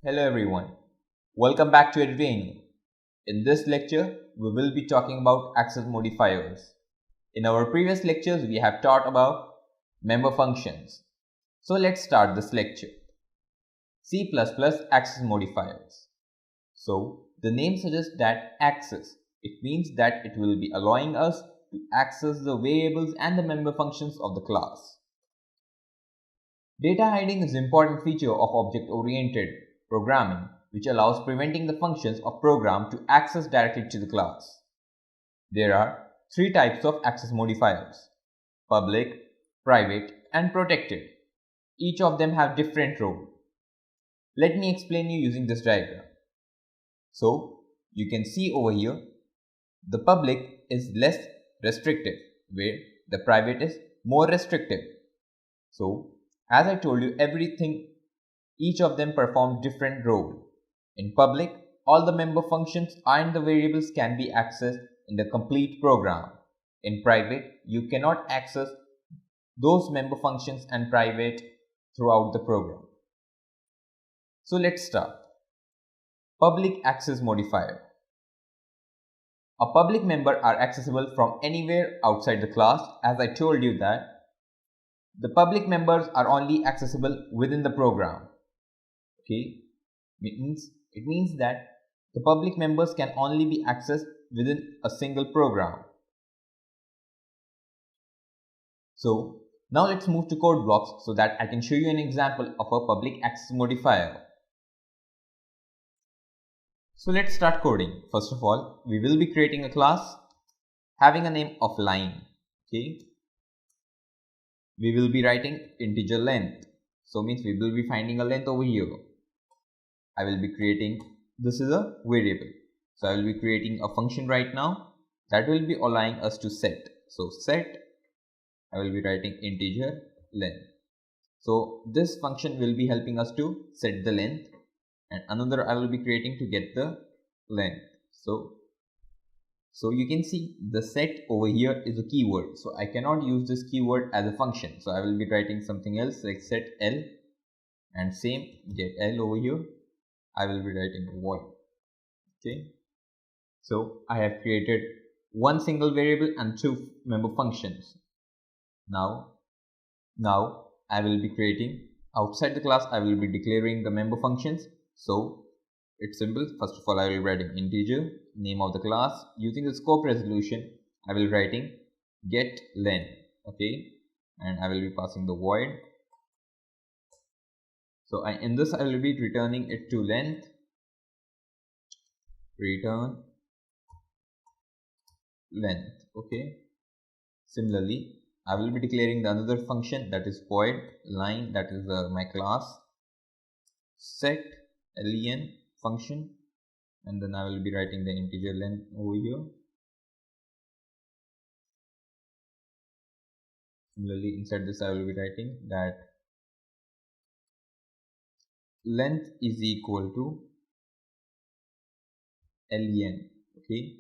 Hello everyone, welcome back to Advain. In this lecture, we will be talking about access modifiers. In our previous lectures, we have taught about member functions. So let's start this lecture. C++ access modifiers. So the name suggests that access. It means that it will be allowing us to access the variables and the member functions of the class. Data hiding is an important feature of object-oriented programming, which allows preventing the functions of program to access directly to the class. There are three types of access modifiers: public, private, and protected. Each of them have different roles. Let me explain you using this diagram. So, you can see over here, the public is less restrictive, where the private is more restrictive. So, as I told you, each of them perform different role. In public, all the member functions and the variables can be accessed in the complete program. In private, you cannot access those member functions and private throughout the program. So let's start. Public access modifier. A public member are accessible from anywhere outside the class. As I told you that the public members are only accessible within the program. Okay, it means that the public members can only be accessed within a single program. So now let's move to code blocks so that I can show you an example of a public access modifier. So let's start coding. First of all, we will be creating a class having a name of line. Okay, we will be writing integer length. So means we will be finding a length over here. I will be creating, this is a variable. So I will be creating a function right now that will be allowing us to set. So set, I will be writing integer length. So this function will be helping us to set the length, and another I will be creating to get the length. So you can see the set over here is a keyword. So I cannot use this keyword as a function. So I will be writing something else like set L, and same get L over here. I will be writing void. Okay, so I have created one single variable and two member functions. Now I will be creating outside the class. I will be declaring the member functions. So it's simple. First of all, I will be writing integer name of the class. Using the scope resolution, I will be writing get length. Okay, and I will be passing the void. So in this I will be returning it to length. Return length. Okay, similarly I will be declaring the another function, that is void line, that is my class set len function, and then I will be writing the integer length over here. Similarly inside this I will be writing that length is equal to len. Okay,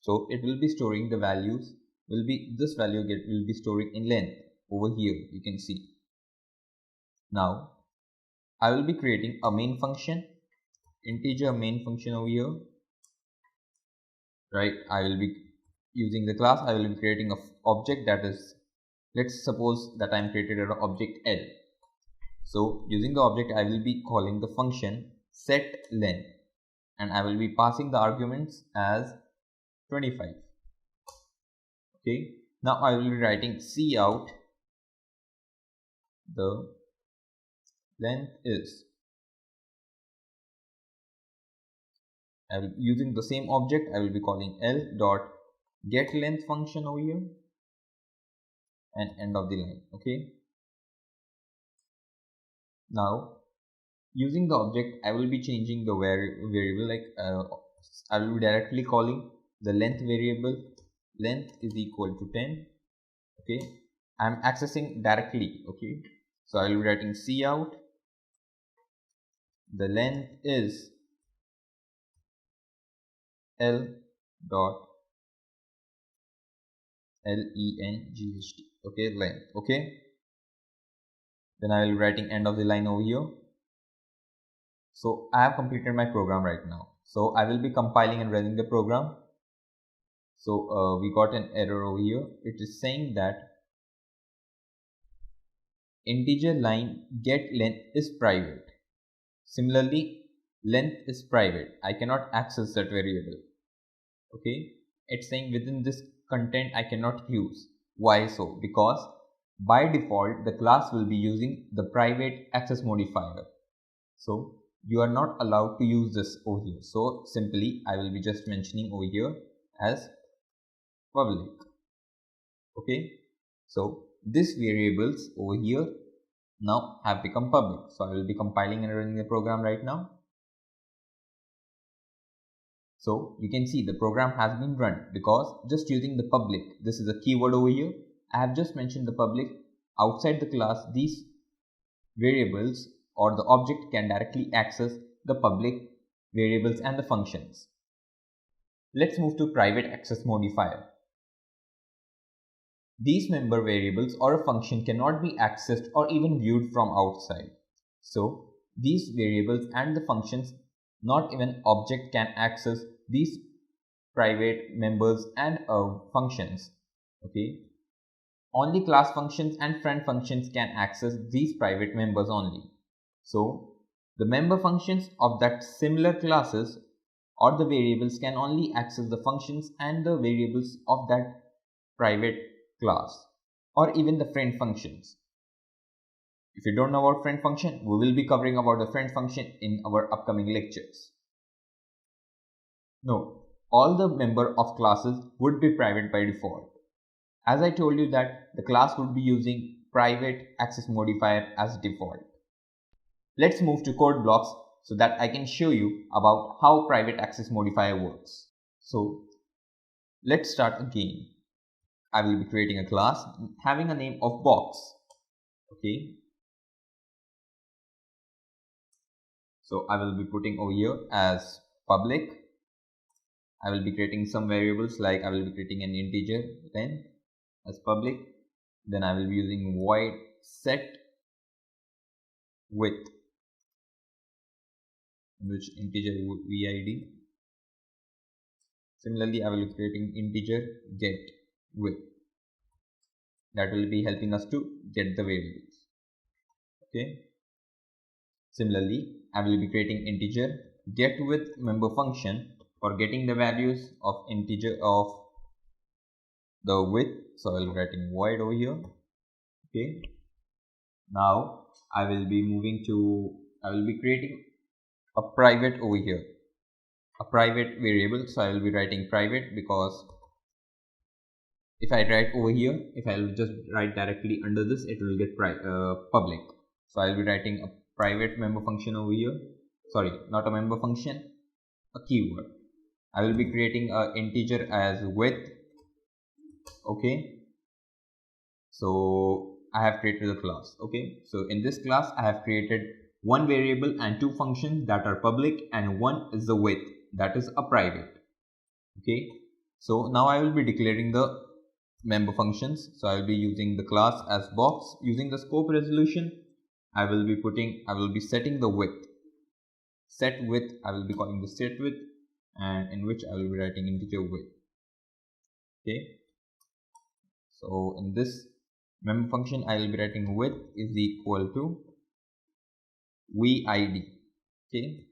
so it will be storing the values, will be storing in length over here. You can see. Now I will be creating a main function, integer main function over here. Right, I will be using the class. I will be creating a object, that is, let's suppose that I am created an object L. So using the object I will be calling the function set length, and I will be passing the arguments as 25. Okay, now I will be writing cout the length is. I will using the same object I will be calling L dot get length function over here, and end of the line. Okay, now using the object I will be changing the variable, like I will be directly calling the length variable. Length is equal to 10. Okay, I am accessing directly. Okay, so I will be writing cout the length is L dot length. Okay, length. Okay, then I will be writing end of the line over here. So I have completed my program right now. So I will be compiling and running the program. So we got an error over here. It is saying that integer line get length is private. Similarly, length is private. I cannot access that variable. Okay, it's saying within this content I cannot use. Why so? Because by default the class will be using the private access modifier. So you are not allowed to use this over here. So simply I will be just mentioning over here as public. Okay, so these variables over here now have become public. So I will be compiling and running the program right now. So you can see the program has been run because just using the public, this is a keyword over here. I have just mentioned the public. Outside the class, these variables or the object can directly access the public variables and the functions. Let's move to private access modifier. These member variables or a function cannot be accessed or even viewed from outside. So these variables and the functions, not even object can access these private members and functions. Okay, only class functions and friend functions can access these private members only. So the member functions of that similar classes or the variables can only access the functions and the variables of that private class or even the friend functions. If you don't know about friend function, we will be covering about the friend function in our upcoming lectures. No, all the member of classes would be private by default. As I told you that the class would be using private access modifier as default. Let's move to code blocks so that I can show you about how private access modifier works. So let's start again. I will be creating a class having a name of box. Okay. So I will be putting over here as public. I will be creating some variables, like I will be creating an integer length as public. Then I will be using void set width, which integer vid. Similarly, I will be creating integer get width. That will be helping us to get the variables. Okay. Similarly, I will be creating integer get width member function for getting the values of integer of the width. So I will be writing void over here. Okay. Now I will be creating a private over here, a private variable. So I will be writing private because if I write over here, if I will just write directly under this, it will get public. So I will be writing a private member function over here. Sorry, not a member function, a keyword. I will be creating an integer as width. Okay. So I have created a class. Okay. So in this class, I have created one variable and two functions that are public, and one is the width, that is a private. Okay. So now I will be declaring the member functions. So I will be using the class as box. Using the scope resolution, I will be setting the width. Set width, I will be calling the set width, and in which I will be writing integer width. Okay. So in this member function, I will be writing width is equal to vid. Okay.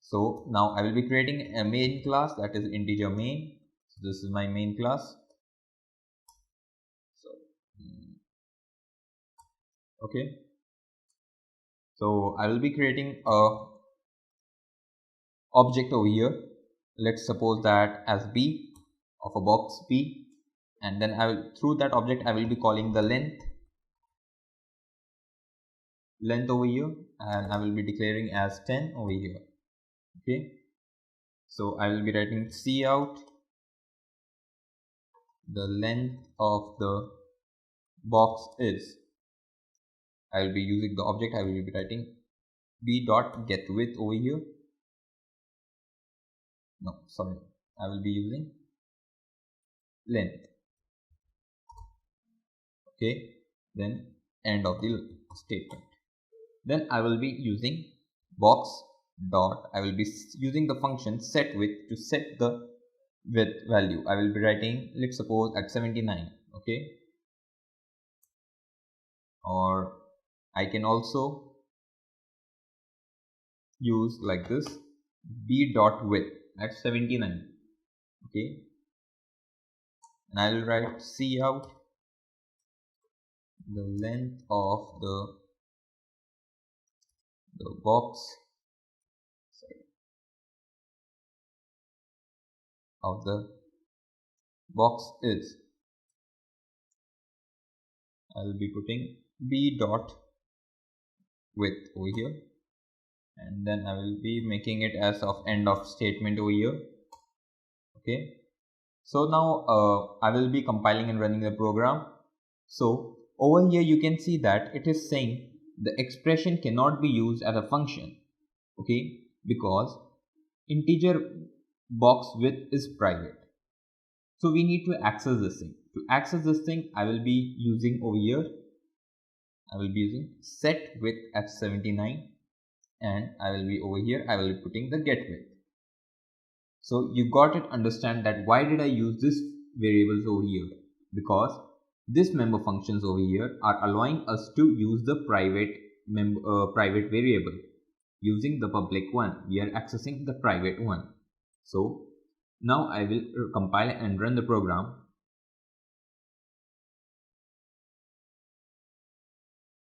So now I will be creating a main class, that is integer main. So this is my main class. So okay. So I will be creating a object over here. Let's suppose that as b of a box b, and then through that object I will be calling the length over here, and I will be declaring as 10 over here. Okay. So I will be writing cout the length of the box is. I will be using the object. I will be writing b dot get width over here. No, sorry. I will be using length. Okay. Then end of the statement. Then I will be using box dot, I will be using the function set width to set the width value. I will be writing, let's suppose at 79, okay, or I can also use like this, b dot width at 79, okay, and I will write C out the length of the box, sorry, of the box is, I will be putting b dot width over here, and then I will be making it as of end of statement over here, okay. So now I will be compiling and running the program. So over here you can see that it is saying the expression cannot be used as a function, okay, because integer box width is private. So we need to access this thing. To access this thing, I will be using over here, I will be using set width at 79, and I will be over here, I will be putting the get width. So you got it, understand that why did I use this variables over here? Because this member functions over here are allowing us to use the private variable. Using the public one, we are accessing the private one. So now I will compile and run the program.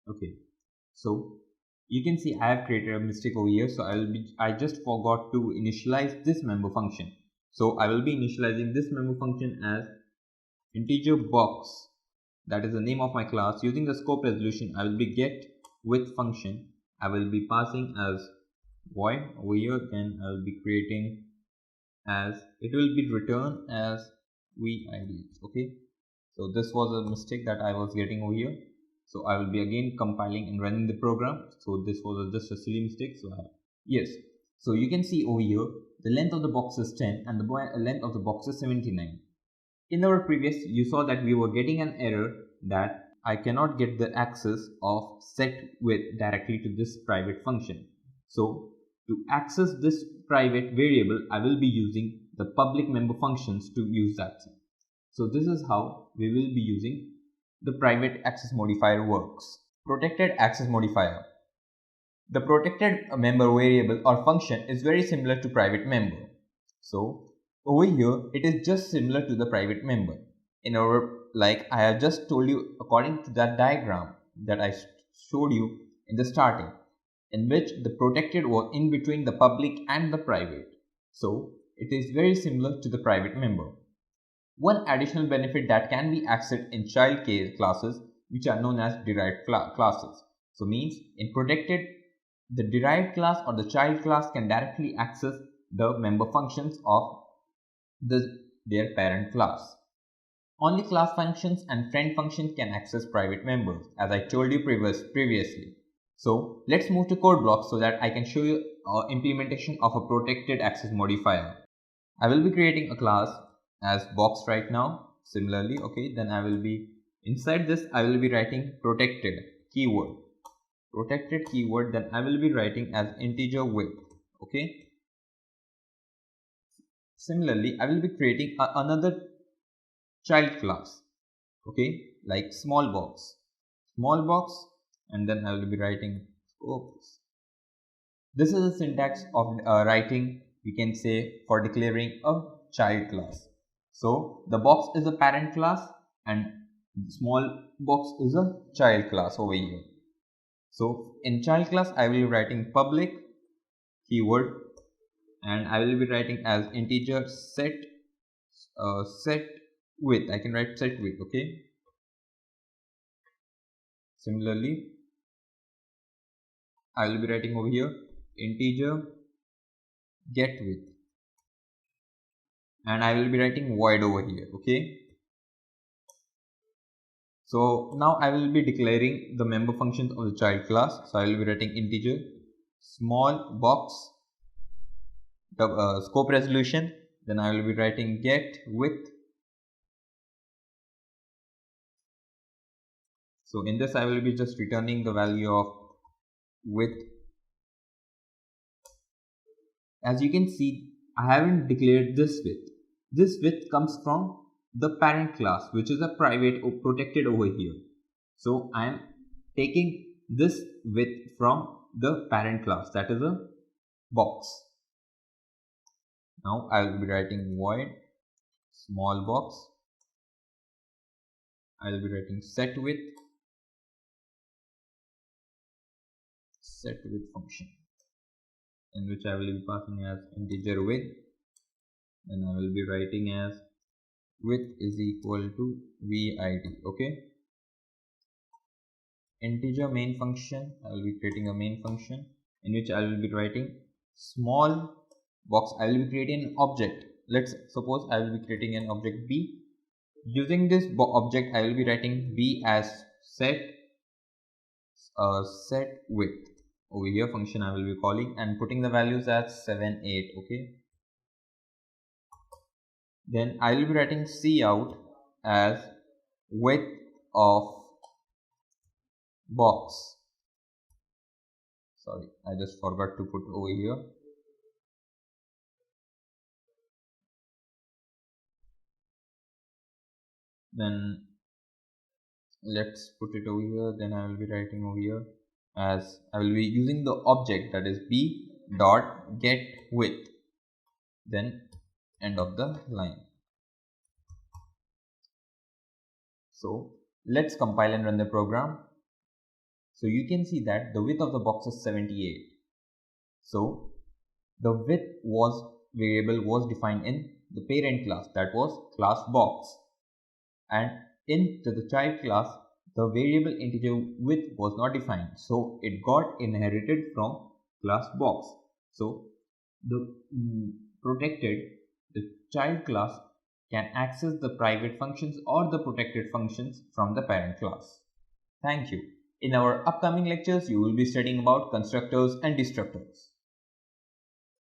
Okay, so you can see I have created a mistake over here. So I just forgot to initialize this member function. So I will be initializing this member function as integer box, that is the name of my class. Using the scope resolution, I will be get width function. I will be passing as void over here, then I will be creating as, it will be return as vid, okay. So this was a mistake that I was getting over here. So I will be again compiling and running the program. So this was just a silly mistake. So yes, so you can see over here the length of the box is 10 and the length of the box is 79. In our previous, you saw that we were getting an error that I cannot get the access of set width directly to this private function. So to access this private variable, I will be using the public member functions to use that thing. So this is how we will be using the private access modifier works. Protected access modifier. The protected member variable or function is very similar to private member. So over here, it is just similar to the private member. In our, like I have just told you, according to that diagram that I showed you in the starting, in which the protected was in between the public and the private. So it is very similar to the private member. One additional benefit that can be accessed in child classes, which are known as derived classes. So means in protected, the derived class or the child class can directly access the member functions of their parent class. Only class functions and friend functions can access private members, as I told you previously. So let's move to code blocks so that I can show you implementation of a protected access modifier. I will be creating a class as box right now. Similarly, okay, then I will be inside this, I will be writing protected keyword. Protected keyword, then I will be writing as integer width, okay. Similarly, I will be creating another child class, okay, like small box, and then I will be writing scopes. This is a syntax of writing, we can say, for declaring a child class. So the box is a parent class and small box is a child class over here. So in child class, I will be writing public keyword, and I will be writing as integer set width. I can write set width, okay. Similarly, I will be writing over here integer get width, and I will be writing void over here, okay. So now I will be declaring the member functions of the child class. So I will be writing integer small box scope resolution, then I will be writing get width. So in this I will be just returning the value of width as you can see, I haven't declared this width. This width comes from the parent class, which is a private or protected over here. So I am taking this width from the parent class, that is a box. Now I will be writing void small box. I will be writing set width function, in which I will be passing as integer width. Then I will be writing as width is equal to vid. Okay. Integer main function, I will be creating a main function in which I will be writing small box. I will be creating an object. Let's suppose I will be creating an object b. Using this object, I will be writing b as set width. Over here function I will be calling and putting the values as 7, 8. Okay. Then I will be writing cout as width of box. Sorry, I just forgot to put over here. Then let's put it over here. Then I will be writing over here as I will be using the object, that is b dot get width. Then end of the line. So let's compile and run the program. So you can see that the width of the box is 78. So the width variable was defined in the parent class, that was class box, and into the child class the variable integer width was not defined, so it got inherited from class box. So the child class can access the private functions or the protected functions from the parent class. Thank you. In our upcoming lectures, you will be studying about constructors and destructors.